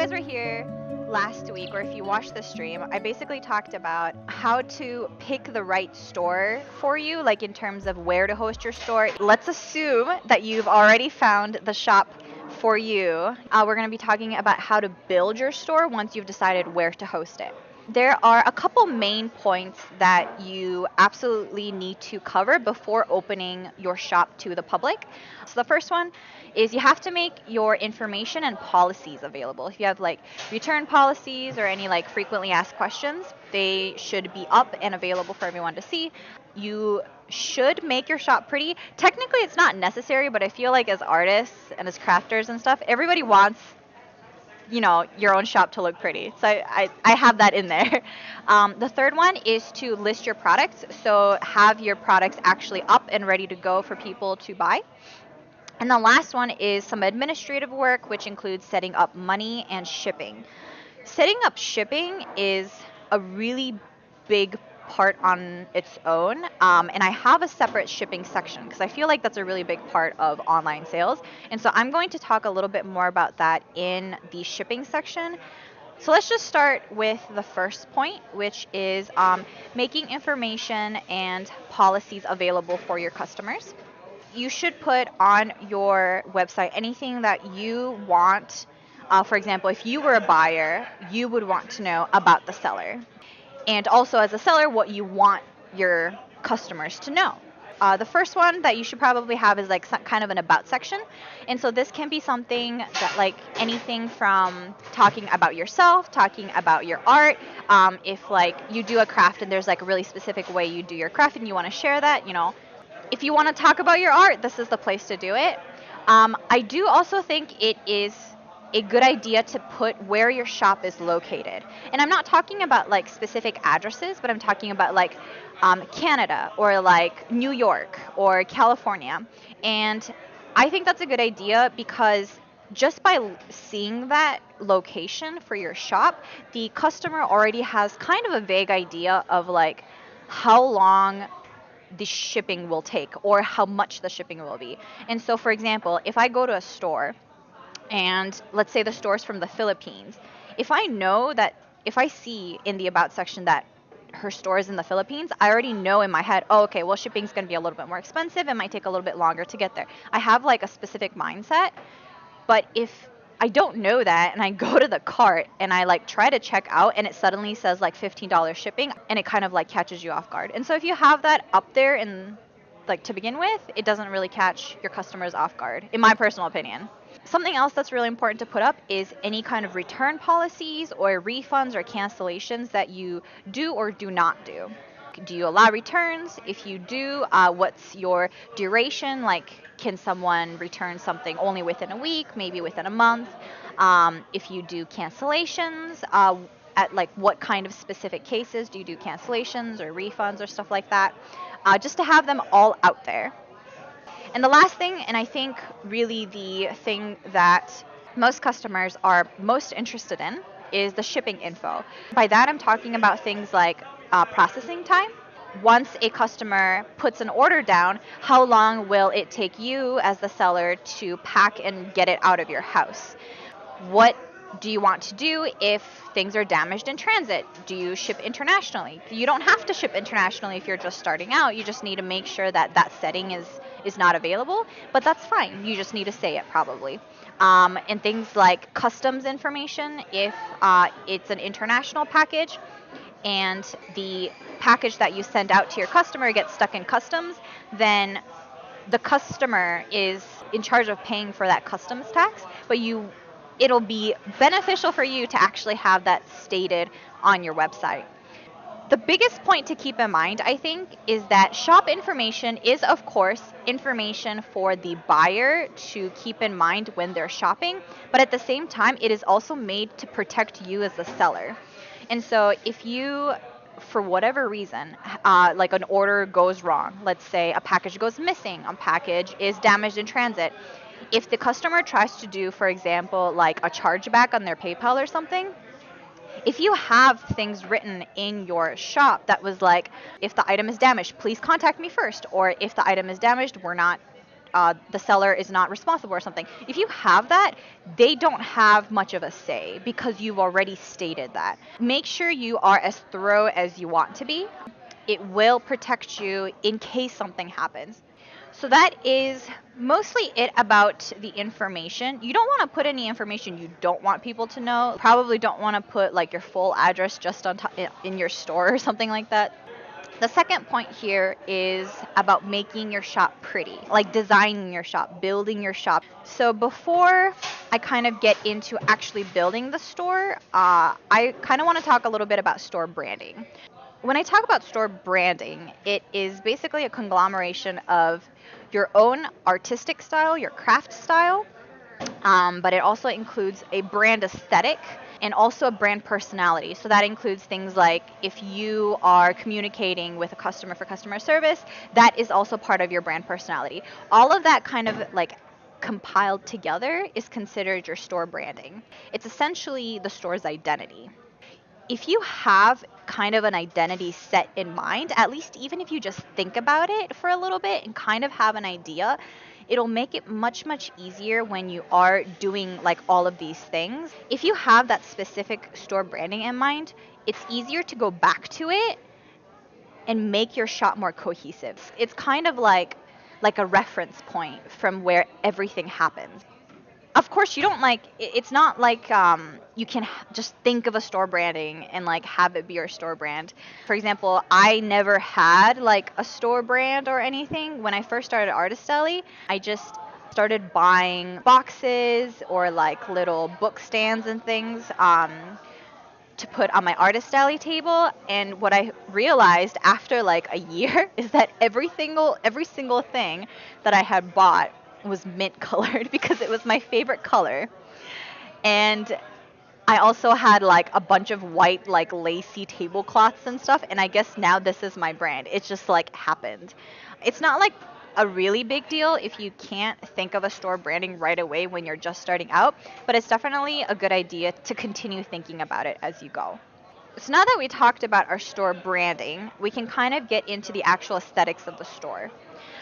guys were here last week, or if you watched the stream, I basically talked about how to pick the right store for you, like in terms of where to host your store. Let's assume that you've already found the shop for you. We're going to be talking about how to build your store once you've decided where to host it. There are a couple main points that you absolutely need to cover before opening your shop to the public. So the first one is you have to make your information and policies available. If you have like return policies or any like frequently asked questions, they should be up and available for everyone to see. You should make your shop pretty. Technically, it's not necessary, but I feel like as artists and as crafters and stuff, everybody wants your own shop to look pretty. So I have that in there. The third one is to list your products. So have your products actually up and ready to go for people to buy. And the last one is some administrative work, which includes setting up money and shipping. Setting up shipping is a really big part on its own, and I have a separate shipping section because I feel like that's a really big part of online sales, and so I'm going to talk a little bit more about that in the shipping section. So let's just start with the first point, which is making information and policies available for your customers. You should put on your website anything that you want. For example, if you were a buyer, you would want to know about the seller. And also as a seller, what you want your customers to know. The first one that you should probably have is like some kind of an about section. And so this can be something that like anything from talking about yourself, talking about your art. If like you do a craft and there's like a really specific way you do your craft and you want to share that, if you want to talk about your art, this is the place to do it. I do also think it is a good idea to put where your shop is located. And I'm not talking about like specific addresses, but I'm talking about like Canada or like New York or California. And I think that's a good idea because just by seeing that location for your shop, the customer already has kind of a vague idea of like how long the shipping will take or how much the shipping will be. And so, for example, if I go to a store and let's say the store's from the Philippines, if I see in the about section that her store is in the Philippines, I already know in my head, oh, okay, well, shipping's going to be a little bit more expensive. It might take a little bit longer to get there. I have like a specific mindset. But if I don't know that and I go to the cart and I like try to check out and it suddenly says like $15 shipping and it kind of like catches you off guard. And so if you have that up there in like to begin with, it doesn't really catch your customers off guard, in my personal opinion. Something else that's really important to put up is any kind of return policies or refunds or cancellations that you do or do not do. Do you allow returns? If you do, what's your duration? Like, can someone return something only within a week, maybe within a month? If you do cancellations, at like what kind of specific cases do you do cancellations or refunds or stuff like that? Just to have them all out there. And the last thing, and I think really the thing that most customers are most interested in, is the shipping info. By that, I'm talking about things like processing time. Once a customer puts an order down, how long will it take you as the seller to pack and get it out of your house? What do you want to do if things are damaged in transit? Do you ship internationally? You don't have to ship internationally if you're just starting out. You just need to make sure that that setting is not available, but that's fine. You just need to say it probably. And things like customs information, if it's an international package and the package that you send out to your customer gets stuck in customs, then the customer is in charge of paying for that customs tax, but it'll be beneficial for you to actually have that stated on your website. The biggest point to keep in mind, I think, is that shop information is, of course, information for the buyer to keep in mind when they're shopping, but at the same time, it is also made to protect you as the seller. And so if you, for whatever reason, like an order goes wrong, let's say a package goes missing, a package is damaged in transit, if the customer tries to do, for example, like a chargeback on their PayPal or something, if you have things written in your shop that was like, if the item is damaged, please contact me first, or if the item is damaged, we're not the seller is not responsible or something. If you have that, they don't have much of a say because you've already stated that. Make sure you are as thorough as you want to be. It will protect you in case something happens. So that is mostly it about the information. You don't want to put any information you don't want people to know. Probably don't want to put like your full address just on top in your store or something like that. The second point here is about making your shop pretty, like designing your shop, building your shop. So before I kind of get into actually building the store, I kind of want to talk a little bit about store branding. When I talk about store branding, it is basically a conglomeration of your own artistic style, your craft style, but it also includes a brand aesthetic and also a brand personality. So that includes things like if you are communicating with a customer for customer service, that is also part of your brand personality. All of that kind of like compiled together is considered your store branding. It's essentially the store's identity. If you have kind of an identity set in mind, at least even if you just think about it for a little bit and kind of have an idea, it'll make it much, much easier when you are doing like all of these things. If you have that specific store branding in mind, it's easier to go back to it and make your shop more cohesive. It's kind of like a reference point from where everything happens. Of course, you don't like it's not like you can just think of a store branding and like have it be your store brand. For example, I never had like a store brand or anything when I first started Artist Deli. I just started buying boxes or like little book stands and things to put on my Artist Alley table. And what I realized after like a year is that every single thing that I had bought was mint colored because it was my favorite color. And I also had like a bunch of white like lacy tablecloths and stuff, and I guess now this is my brand. It just like happened. It's not like a really big deal if you can't think of a store branding right away when you're just starting out, but it's definitely a good idea to continue thinking about it as you go. So now that we talked about our store branding, we can kind of get into the actual aesthetics of the store.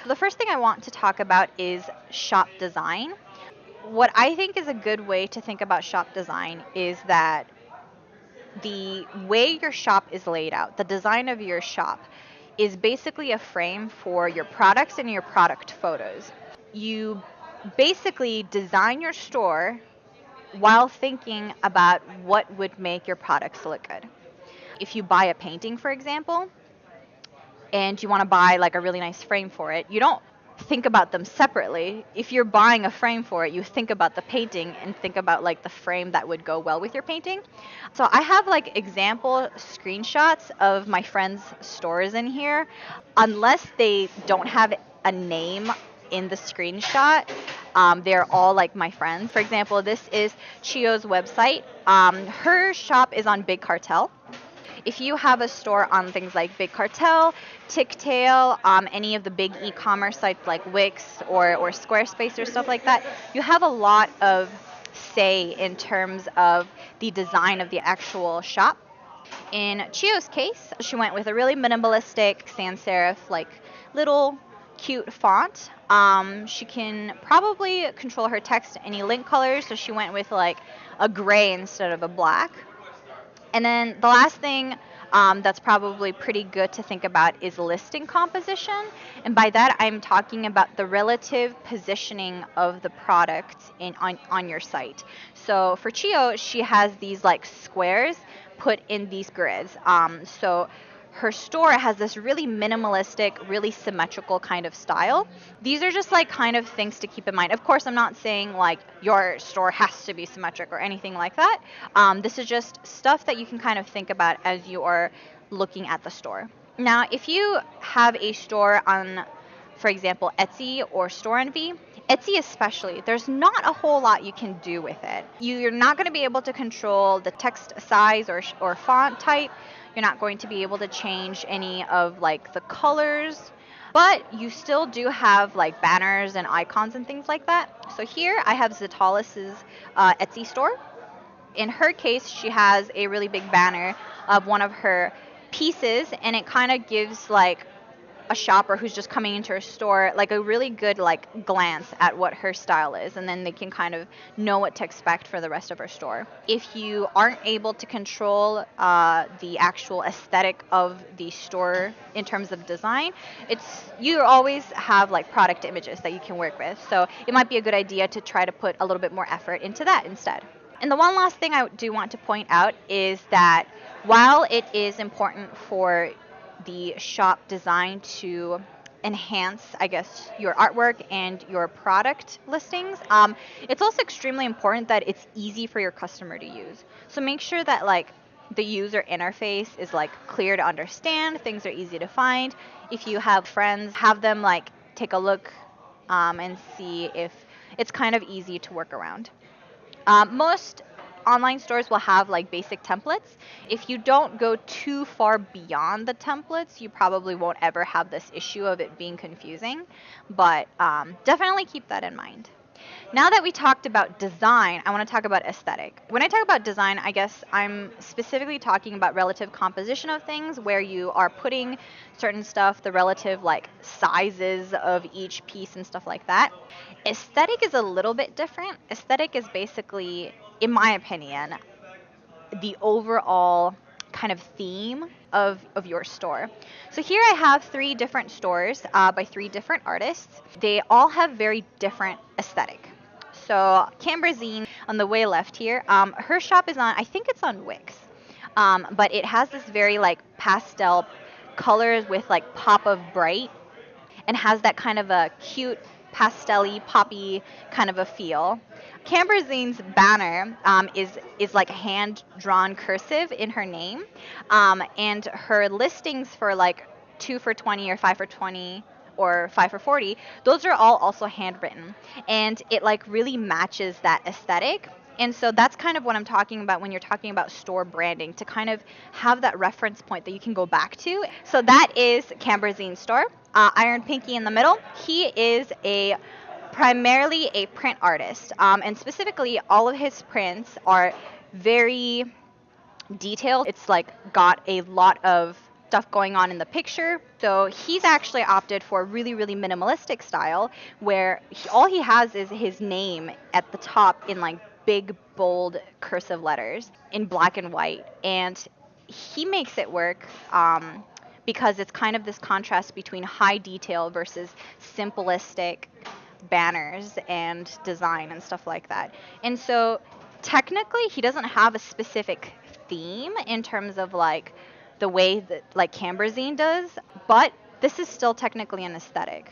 So the first thing I want to talk about is shop design. What I think is a good way to think about shop design is that the way your shop is laid out, the design of your shop, is basically a frame for your products and your product photos. You basically design your store while thinking about what would make your products look good. If you buy a painting, for example, and you want to buy like a really nice frame for it, you don't think about them separately. If you're buying a frame for it, you think about the painting and think about like the frame that would go well with your painting. So I have like example screenshots of my friends' stores in here. Unless they don't have a name in the screenshot, they're all like my friends. For example, this is Chio's website. Her shop is on Big Cartel. If you have a store on things like Big Cartel, Ticktail, any of the big e-commerce sites like Wix or Squarespace or stuff like that, you have a lot of say in terms of the design of the actual shop. In Chio's case, she went with a really minimalistic sans serif, like little cute font. She can probably control her text to any link colors, so she went with like a gray instead of a black. And then the last thing that's probably pretty good to think about is listing composition. And by that, I'm talking about the relative positioning of the product on your site. So for Chio, she has these like squares put in these grids. So her store has this really minimalistic, really symmetrical kind of style. These are just like kind of things to keep in mind. Of course, I'm not saying like your store has to be symmetric or anything like that. This is just stuff that you can kind of think about as you are looking at the store. Now, if you have a store on, for example, Etsy or Store Envy, Etsy especially, there's not a whole lot you can do with it. You're not going to be able to control the text size or font type. You're not going to be able to change any of like the colors, but you still do have like banners and icons and things like that. So here I have Zitalis' Etsy store. In her case, she has a really big banner of one of her pieces, and it kind of gives like a shopper who's just coming into her store like a really good like glance at what her style is, and then they can kind of know what to expect for the rest of her store. If you aren't able to control the actual aesthetic of the store in terms of design, you always have like product images that you can work with, so it might be a good idea to try to put a little bit more effort into that instead. And the one last thing I do want to point out is that while it is important for the shop design to enhance, I guess, your artwork and your product listings, it's also extremely important that it's easy for your customer to use. So make sure that like the user interface is like clear to understand, things are easy to find. If you have friends, have them like take a look and see if it's kind of easy to work around. Most online stores will have like basic templates. If you don't go too far beyond the templates, you probably won't ever have this issue of it being confusing, but definitely keep that in mind. Now that we talked about design, I want to talk about aesthetic. When I talk about design, I guess I'm specifically talking about relative composition of things, where you are putting certain stuff, the relative like sizes of each piece and stuff like that. Aesthetic is a little bit different. Aesthetic is basically, in my opinion, the overall kind of theme of your store. So here I have 3 different stores by 3 different artists. They all have very different aesthetic. So Cambrazine on the way left here, her shop is on, I think it's on Wix, but it has this very like pastel colors with like pop of bright, and has that kind of a cute pastel-y, poppy kind of a feel. Cambrazine's banner is like hand-drawn cursive in her name, and her listings for like 2 for 20 or 5 for 20 or 5 for 40, those are all also handwritten, and it like really matches that aesthetic. And so that's kind of what I'm talking about when you're talking about store branding, to kind of have that reference point that you can go back to. So that is Cambrazine's store. Iron Pinky in the middle. He is primarily a print artist, and specifically all of his prints are very detailed. It's like got a lot of stuff going on in the picture. So he's actually opted for a really, really minimalistic style, where all he has is his name at the top in like big, bold cursive letters in black and white. And he makes it work because it's kind of this contrast between high detail versus simplistic banners and design and stuff like that. And so technically he doesn't have a specific theme in terms of like the way that like Cambrazine does, but this is still technically an aesthetic.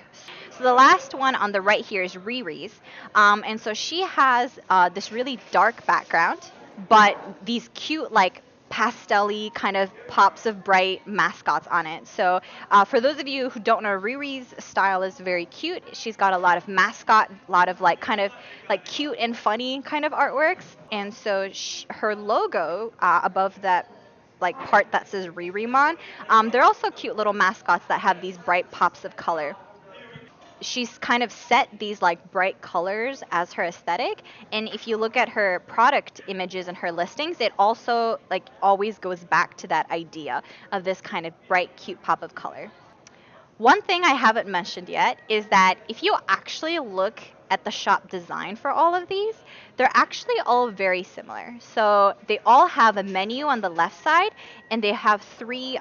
So the last one on the right here is Riri's, and so she has this really dark background, but these cute like pastel-y kind of pops of bright mascots on it. So for those of you who don't know, Riri's style is very cute. She's got a lot of mascot, a lot of like kind of like cute and funny kind of artworks. And so her logo above that like part that says Ririmon, they're also cute little mascots that have these bright pops of color. She's kind of set these like bright colors as her aesthetic, and if you look at her product images and her listings, it also like always goes back to that idea of this kind of bright cute pop of color. One thing I haven't mentioned yet is that if you actually look at the shop design for all of these, they're actually all very similar. So they all have a menu on the left side, and they have 3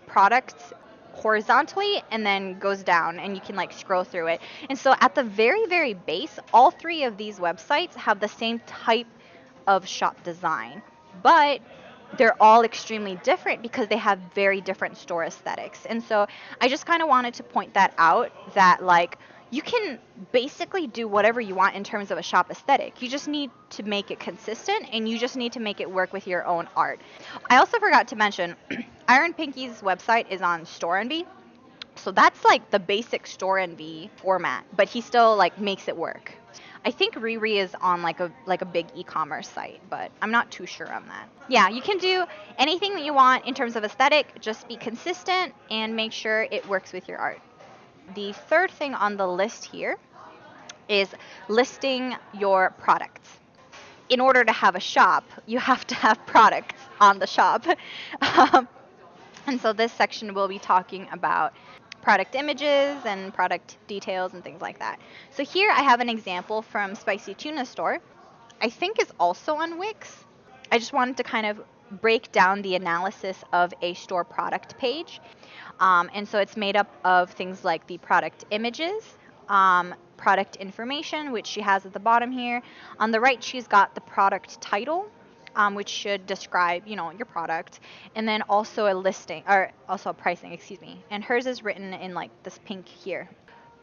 products horizontally and then goes down, and you can like scroll through it. And so at the very, very base, all 3 of these websites have the same type of shop design, but they're all extremely different because they have very different store aesthetics. And so I just kind of wanted to point that out, that like you can basically do whatever you want in terms of a shop aesthetic. You just need to make it consistent, and you just need to make it work with your own art. I also forgot to mention Iron Pinky's website is on Store Envy. So that's like the basic Store Envy format, but he still like makes it work. I think Riri is on like a big e-commerce site, but I'm not too sure on that. Yeah, you can do anything that you want in terms of aesthetic, just be consistent and make sure it works with your art. The third thing on the list here is listing your products. In order to have a shop, you have to have products on the shop. And so this section will be talking about product images and product details and things like that. So here I have an example from Spicy Tuna Store. I think is also on Wix. I just wanted to kind of break down the analysis of a store product page. And so it's made up of things like the product images, product information, which she has at the bottom here. On the right, she's got the product title, which should describe, your product, and then also a listing, or also a pricing, excuse me. And hers is written in like this pink here.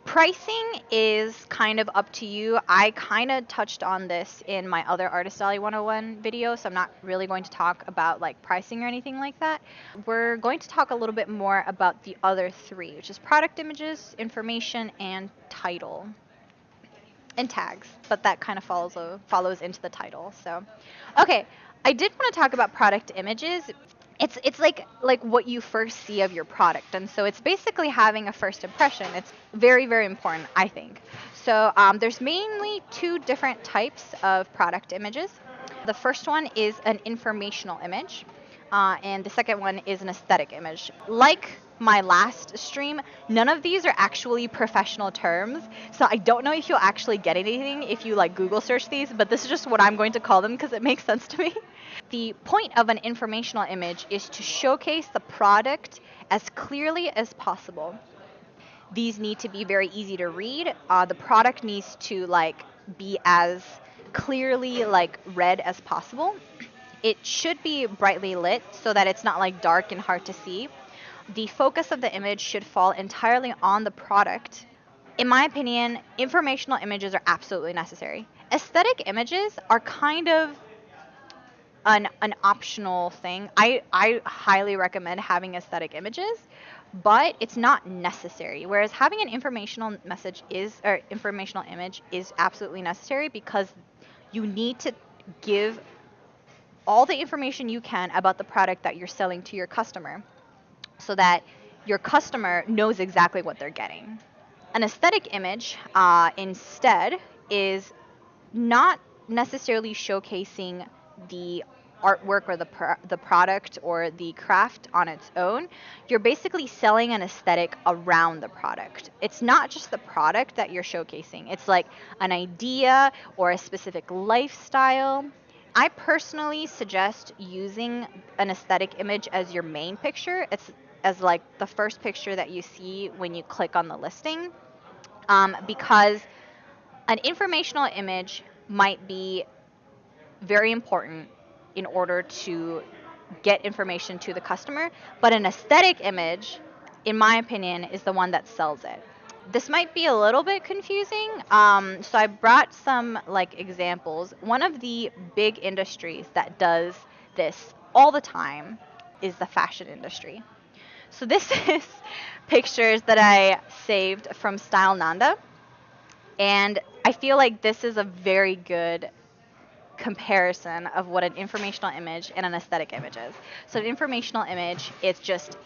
Pricing is kind of up to you. I kind of touched on this in my other Artist Alley 101 video, so I'm not really going to talk about like pricing or anything like that. We're going to talk a little bit more about the other three, which is product images, information, and title. And tags, but that kind of follows into the title. So, okay, I did want to talk about product images. It's like what you first see of your product, and so it's basically having a first impression. It's very, very important, I think. So there's mainly two different types of product images. The first one is an informational image, and the second one is an aesthetic image. Like my last stream, none of these are actually professional terms, so I don't know if you'll actually get anything if you like Google search these, but this is just what I'm going to call them because it makes sense to me. The point of an informational image is to showcase the product as clearly as possible. These need to be very easy to read. The product needs to be as clearly read as possible. It should be brightly lit so that it's not dark and hard to see. The focus of the image should fall entirely on the product. In my opinion, informational images are absolutely necessary. Aesthetic images are kind of an optional thing. I highly recommend having aesthetic images, but it's not necessary. Whereas having an informational image is absolutely necessary because you need to give all the information you can about the product that you're selling to your customer so that your customer knows exactly what they're getting. An aesthetic image, instead, is not necessarily showcasing the artwork or the product or the craft on its own. You're basically selling an aesthetic around the product. It's not just the product that you're showcasing. It's like an idea or a specific lifestyle. I personally suggest using an aesthetic image as your main picture. It's as like the first picture that you see when you click on the listing, because an informational image might be very important in order to get information to the customer, but an aesthetic image, in my opinion, is the one that sells it. This might be a little bit confusing, so I brought some examples. One of the big industries that does this all the time is the fashion industry. So this is pictures that I saved from Style Nanda, and I feel like this is a very good comparison of what an informational image and an aesthetic image is. So an informational image, it's just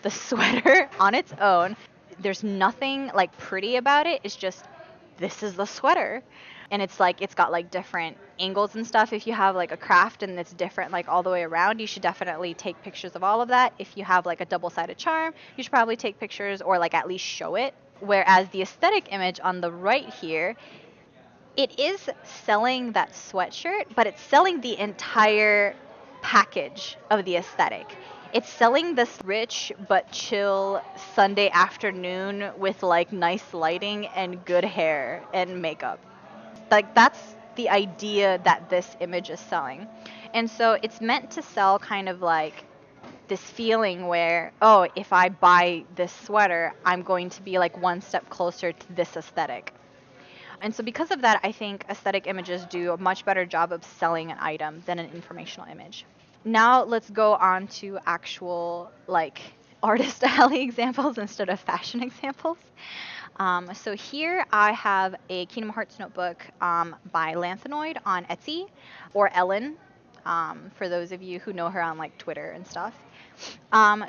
the sweater on its own. There's nothing pretty about it. It's just, this is the sweater. And it's got different angles and stuff. If you have a craft and it's different all the way around, you should definitely take pictures of all of that. If you have a double-sided charm, you should probably take pictures or at least show it. Whereas the aesthetic image on the right here, it is selling that sweatshirt, but it's selling the entire package of the aesthetic. It's selling this rich but chill Sunday afternoon with nice lighting and good hair and makeup. That's the idea that this image is selling. And so it's meant to sell kind of this feeling where, oh, if I buy this sweater, I'm going to be one step closer to this aesthetic. And so because of that, I think aesthetic images do a much better job of selling an item than an informational image. Now let's go on to actual Artist Alley examples instead of fashion examples. So here I have a Kingdom Hearts notebook by Lanthanoid on Etsy, or Ellen, for those of you who know her on Twitter and stuff.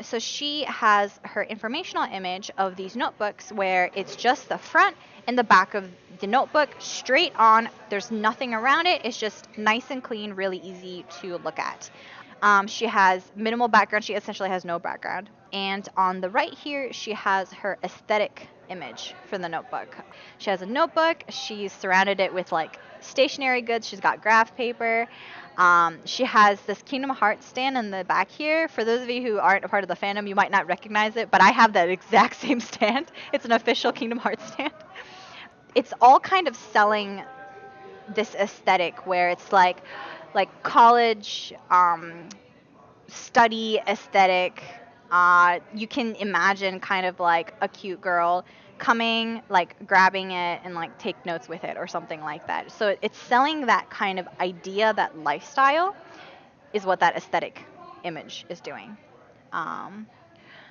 So she has her informational image of these notebooks where it's just the front and the back of the notebook straight on. There's nothing around it. It's just nice and clean, really easy to look at. She has minimal background. She essentially has no background. And on the right here, she has her aesthetic image for the notebook. She has a notebook. She's surrounded it with like stationery goods. She's got graph paper. She has this Kingdom Hearts stand in the back here. For those of you who aren't a part of the fandom, you might not recognize it, but I have that exact same stand. It's an official Kingdom Hearts stand. It's all kind of selling this aesthetic where it's like college study aesthetic. You can imagine kind of like a cute girl coming, like grabbing it and like take notes with it or something like that. So it's selling that kind of idea, that lifestyle is what that aesthetic image is doing. Um,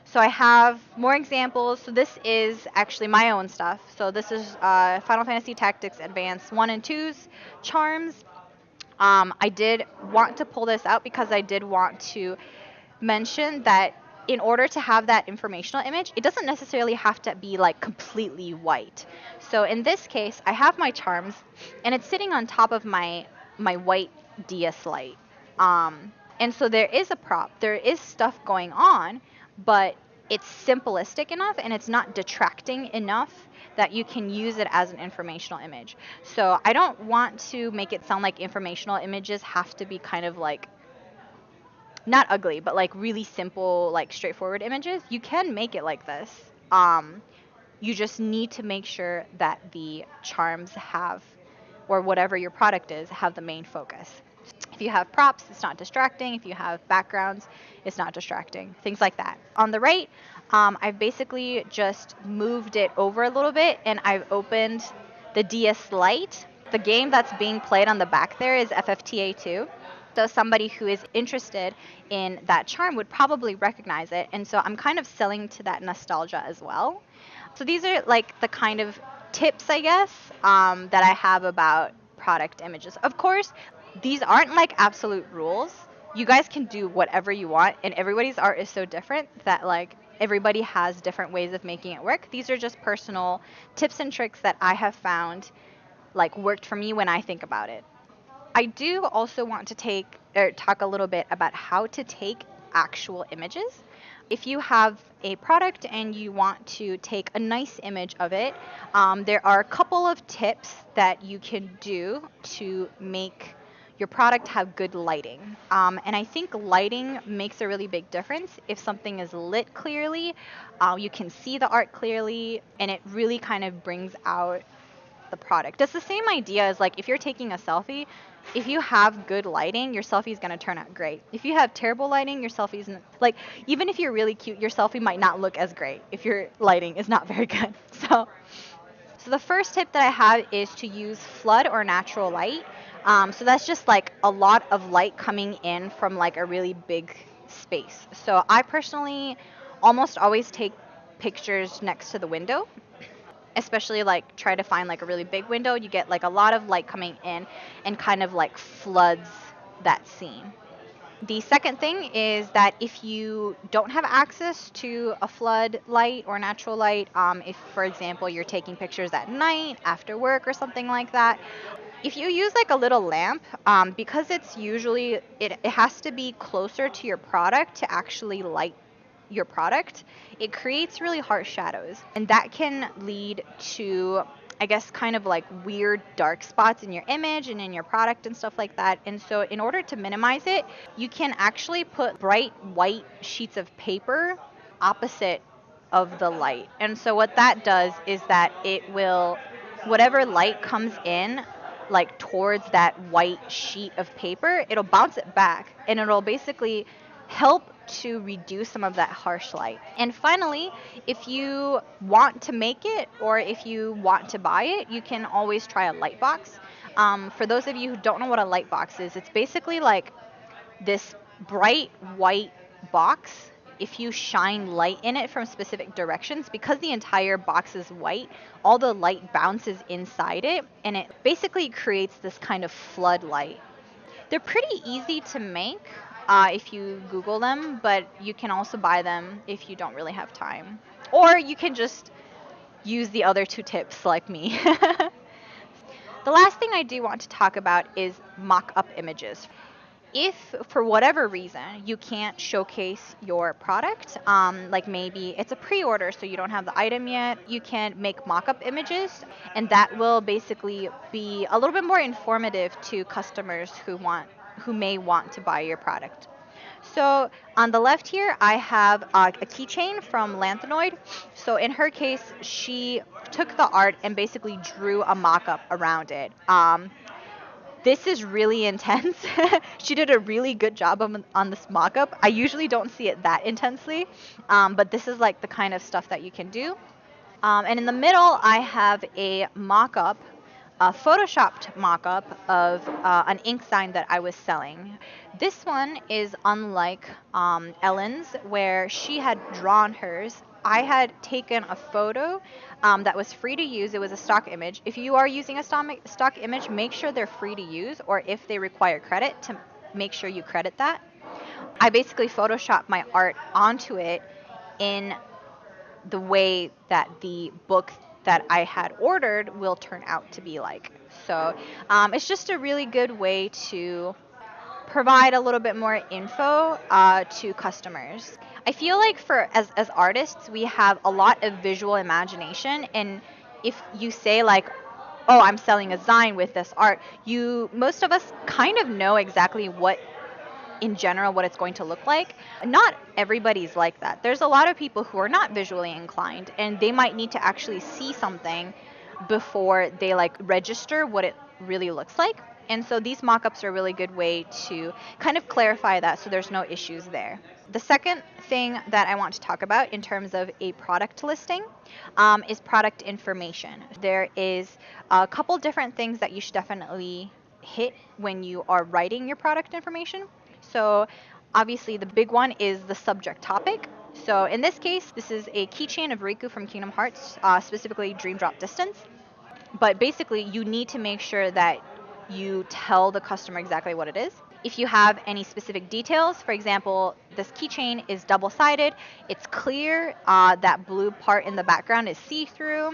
so I have more examples. So this is actually my own stuff. So this is Final Fantasy Tactics Advance 1 and 2's charms. I did want to pull this out because I did want to mention that in order to have that informational image, it doesn't necessarily have to be like completely white. So in this case, I have my charms, and it's sitting on top of my white DS light. And so there is a prop, there is stuff going on, but it's simplistic enough and it's not detracting enough that you can use it as an informational image. So I don't want to make it sound like informational images have to be kind of like not ugly, but like really simple, like straightforward images. You can make it like this. You just need to make sure that the charms have, or whatever your product is, have the main focus. If you have props, it's not distracting. If you have backgrounds, it's not distracting. Things like that. On the right, I've basically just moved it over a little bit and I've opened the DS Lite. The game that's being played on the back there is pt.2. So somebody who is interested in that charm would probably recognize it. And so I'm kind of selling to that nostalgia as well. So these are like the kind of tips, I guess, that I have about product images. Of course, these aren't like absolute rules. You guys can do whatever you want, and everybody's art is so different that like everybody has different ways of making it work. These are just personal tips and tricks that I have found like worked for me when I think about it. I do also want to talk a little bit about how to take actual images. If you have a product and you want to take a nice image of it, there are a couple of tips that you can do to make your product have good lighting. And I think lighting makes a really big difference. If something is lit clearly, you can see the art clearly, and it really kind of brings out the product. It's the same idea as like if you're taking a selfie, if you have good lighting, your selfie is going to turn out great. If you have terrible lighting, your selfie isn't like, even if you're really cute, your selfie might not look as great if your lighting is not very good. So the first tip that I have is to use flood or natural light. So that's just like a lot of light coming in from like a really big space. So I personally almost always take pictures next to the window, especially like try to find like a really big window. You get like a lot of light coming in and kind of like floods that scene. The second thing is that if you don't have access to a flood light or natural light, if for example you're taking pictures at night after work or something like that, if you use like a little lamp, because it has to be closer to your product to actually light your product, it creates really harsh shadows. And that can lead to, I guess, kind of like weird dark spots in your image and in your product and stuff like that. And so in order to minimize it, you can actually put bright white sheets of paper opposite of the light. And so what that does is that it will, whatever light comes in, like towards that white sheet of paper, it'll bounce it back and it'll basically help to reduce some of that harsh light. And finally, if you want to make it or if you want to buy it, you can always try a light box. For those of you who don't know what a light box is, it's basically like this bright white box. If you shine light in it from specific directions, because the entire box is white, all the light bounces inside it and it basically creates this kind of flood light. They're pretty easy to make if you Google them, but you can also buy them if you don't really have time. Or you can just use the other two tips like me. The last thing I do want to talk about is mock-up images. If for whatever reason you can't showcase your product, like maybe it's a pre-order so you don't have the item yet, you can make mock-up images, and that will basically be a little bit more informative to customers who may want to buy your product. So on the left here, I have a keychain from Lanthanoid. So in her case, she took the art and basically drew a mock-up around it. This is really intense. She did a really good job on this mock-up. I usually don't see it that intensely, but this is like the kind of stuff that you can do. And in the middle, I have a mock-up, a photoshopped mock-up of an ink sign that I was selling. This one is unlike Ellen's, where she had drawn hers. I had taken a photo that was free to use. It was a stock image. If you are using a stock image, make sure they're free to use, or if they require credit, to make sure you credit that. I basically photoshopped my art onto it in the way that the book that I had ordered will turn out to be like. So it's just a really good way to provide a little bit more info to customers. I feel like as artists, we have a lot of visual imagination, and if you say like, "Oh, I'm selling a Zine with this art," most of us kind of know exactly what in general what it's going to look like. Not everybody's like that. There's a lot of people who are not visually inclined, and they might need to actually see something before they like register what it really looks like. And so these mock-ups are a really good way to kind of clarify that so there's no issues there. The second thing that I want to talk about in terms of a product listing is product information. There is a couple different things that you should definitely hit when you are writing your product information. So obviously the big one is the subject topic. So in this case, this is a keychain of Riku from Kingdom Hearts, specifically Dream Drop Distance. But basically, you need to make sure that you tell the customer exactly what it is. If you have any specific details, for example, this keychain is double-sided, it's clear, that blue part in the background is see-through,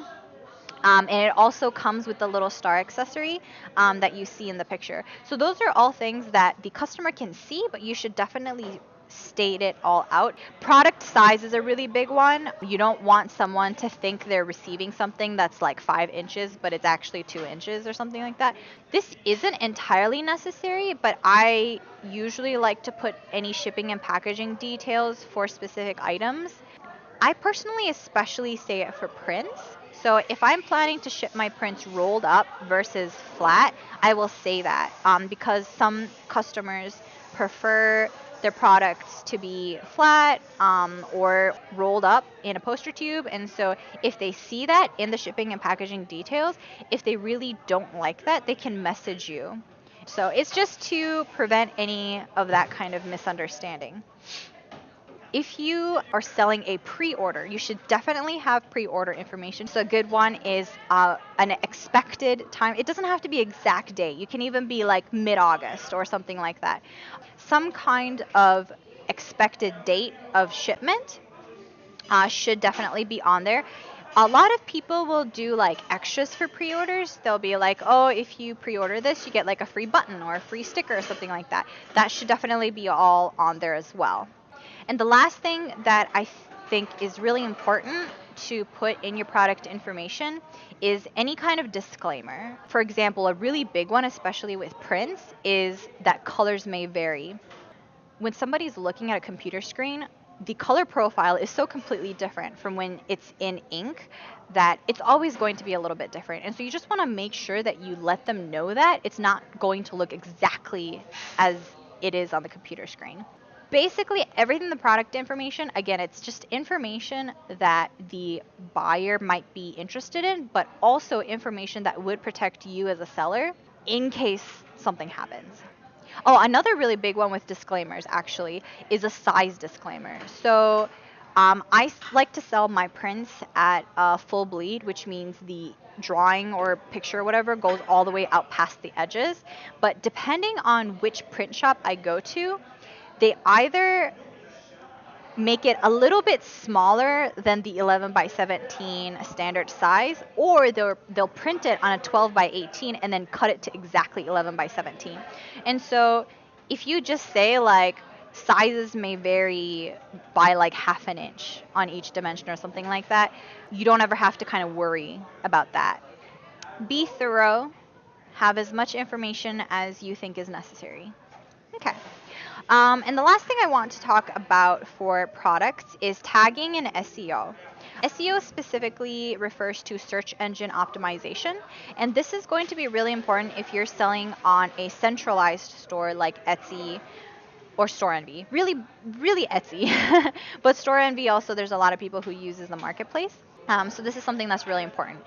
and it also comes with the little star accessory that you see in the picture. So those are all things that the customer can see, but you should definitely state it all out. Product size is a really big one. You don't want someone to think they're receiving something that's like 5 inches, but it's actually 2 inches or something like that. This isn't entirely necessary, but I usually like to put any shipping and packaging details for specific items. I personally especially say it for prints. So if I'm planning to ship my prints rolled up versus flat, I will say that because some customers prefer their products to be flat or rolled up in a poster tube. And so if they see that in the shipping and packaging details, if they really don't like that, they can message you. So it's just to prevent any of that kind of misunderstanding. If you are selling a pre-order, you should definitely have pre-order information. So a good one is an expected time. It doesn't have to be exact date. You can even be like mid-August or something like that. Some kind of expected date of shipment should definitely be on there. A lot of people will do like extras for pre-orders. They'll be like, oh, if you pre-order this, you get like a free button or a free sticker or something like that. That should definitely be all on there as well. And the last thing that I think is really important to put in your product information is any kind of disclaimer. For example, a really big one, especially with prints, is that colors may vary. When somebody's looking at a computer screen, the color profile is so completely different from when it's in ink that it's always going to be a little bit different. And so you just want to make sure that you let them know that it's not going to look exactly as it is on the computer screen. Basically, everything in the product information, again, it's just information that the buyer might be interested in, but also information that would protect you as a seller in case something happens. Oh, another really big one with disclaimers, actually, is a size disclaimer. So I like to sell my prints at full bleed, which means the drawing or picture or whatever goes all the way out past the edges. But depending on which print shop I go to, they either make it a little bit smaller than the 11 by 17 standard size, or they'll print it on a 12 by 18 and then cut it to exactly 11 by 17. And so If you just say like sizes may vary by like half an inch on each dimension or something like that, you don't ever have to kind of worry about that. Be thorough, have as much information as you think is necessary. Okay. And the last thing I want to talk about for products is tagging and SEO. SEO specifically refers to search engine optimization, and this is going to be really important if you're selling on a centralized store like Etsy or Store Envy. Really, really Etsy. But Store Envy also, there's a lot of people who uses the marketplace. So this is something that's really important.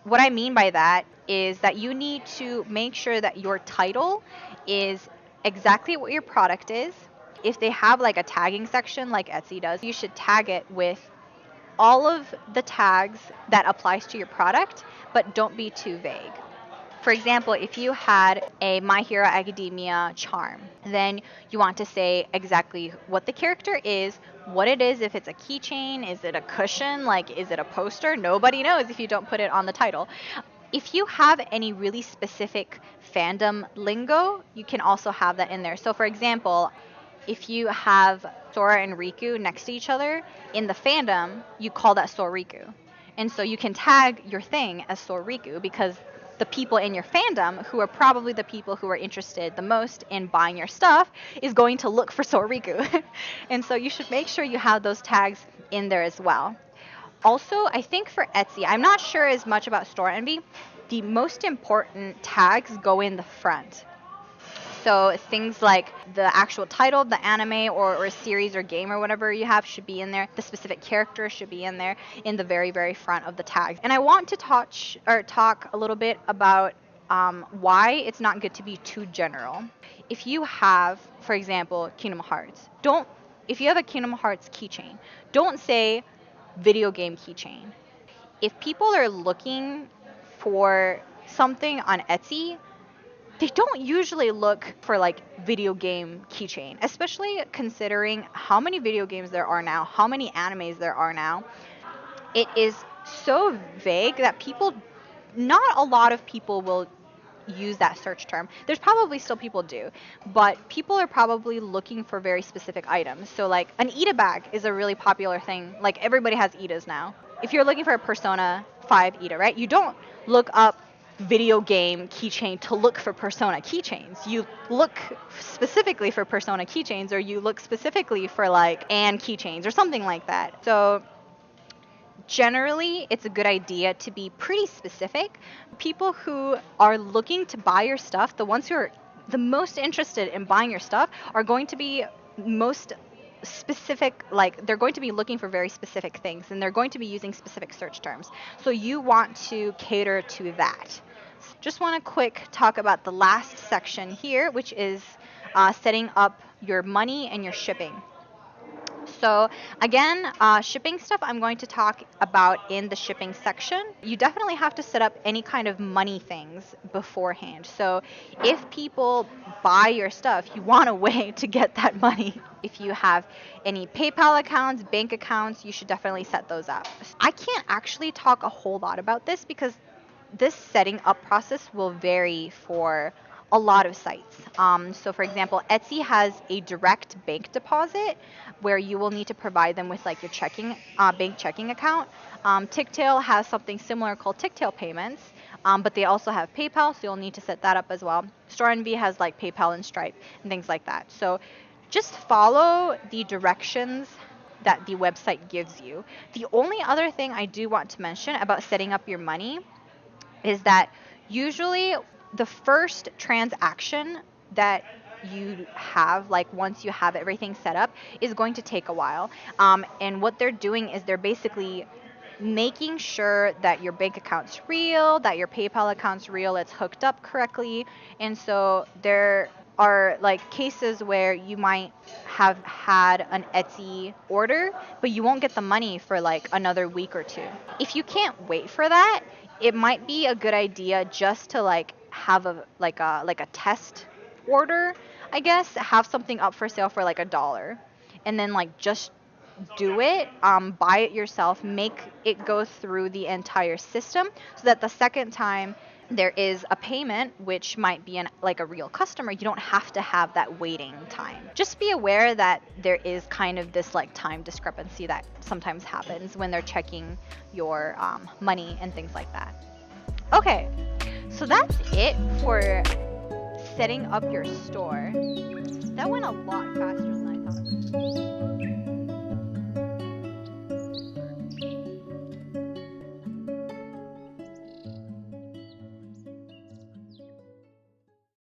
What I mean by that is that you need to make sure that your title is exactly what your product is. If they have like a tagging section like Etsy does, you should tag it with all of the tags that applies to your product, but don't be too vague. For example, if you had a My Hero Academia charm, then you want to say exactly what the character is, what it is, if it's a keychain, is it a cushion, like is it a poster? Nobody knows if you don't put it on the title. If you have any really specific fandom lingo, you can also have that in there. So for example, if you have Sora and Riku next to each other, in the fandom, you call that Soriku. And so you can tag your thing as Soriku because the people in your fandom, who are probably the people who are interested the most in buying your stuff, is going to look for Soriku. And so you should make sure you have those tags in there as well. Also, I think for Etsy, I'm not sure as much about Store Envy, the most important tags go in the front. So things like the actual title, the anime or series or game or whatever you have should be in there. The specific character should be in there in the very, very front of the tags. And I want to talk a little bit about why it's not good to be too general. If you have, for example, Kingdom Hearts, if you have a Kingdom Hearts keychain, don't say video game keychain. If people are looking for something on Etsy, they don't usually look for like video game keychain, especially considering how many video games there are now, how many animes there are now. It is so vague that not a lot of people will use that search term. There's probably still people do, but people are probably looking for very specific items. So like an Ida bag is a really popular thing. Like everybody has Idas now. If you're looking for a Persona 5 Ida, right? You don't look up video game keychain to look for Persona keychains. You look specifically for Persona keychains, or you look specifically for like Anne keychains or something like that. So generally, it's a good idea to be pretty specific. People who are looking to buy your stuff, the ones who are the most interested in buying your stuff, are going to be most specific, like they're going to be looking for very specific things and they're going to be using specific search terms. So you want to cater to that. Just want to quick talk about the last section here, which is setting up your money and your shipping. So again, shipping stuff I'm going to talk about in the shipping section. You definitely have to set up any kind of money things beforehand. So if people buy your stuff, you want a way to get that money. If you have any PayPal accounts, bank accounts, you should definitely set those up. I can't actually talk a whole lot about this because this setting up process will vary for a lot of sites. So for example, Etsy has a direct bank deposit where you will need to provide them with like your bank checking account. Ticktail has something similar called Ticktail Payments, but they also have PayPal, so you'll need to set that up as well. Store Envy has like PayPal and Stripe and things like that. So just follow the directions that the website gives you. The only other thing I do want to mention about setting up your money is that usually the first transaction that you have, like once you have everything set up, is going to take a while. And what they're doing is they're basically making sure that your bank account's real, that your PayPal account's real, it's hooked up correctly. And so there are like cases where you might have had an Etsy order, but you won't get the money for like another week or two. If you can't wait for that, it might be a good idea just to like have a test order, I guess, have something up for sale for like $1, and then like just do it, buy it yourself, make it go through the entire system so that the second time there is a payment which might be like a real customer. You don't have to have that waiting time. Just be aware that there is kind of this like time discrepancy that sometimes happens when they're checking your money and things like that. Okay, so that's it for setting up your store. That went a lot faster than I thought it would.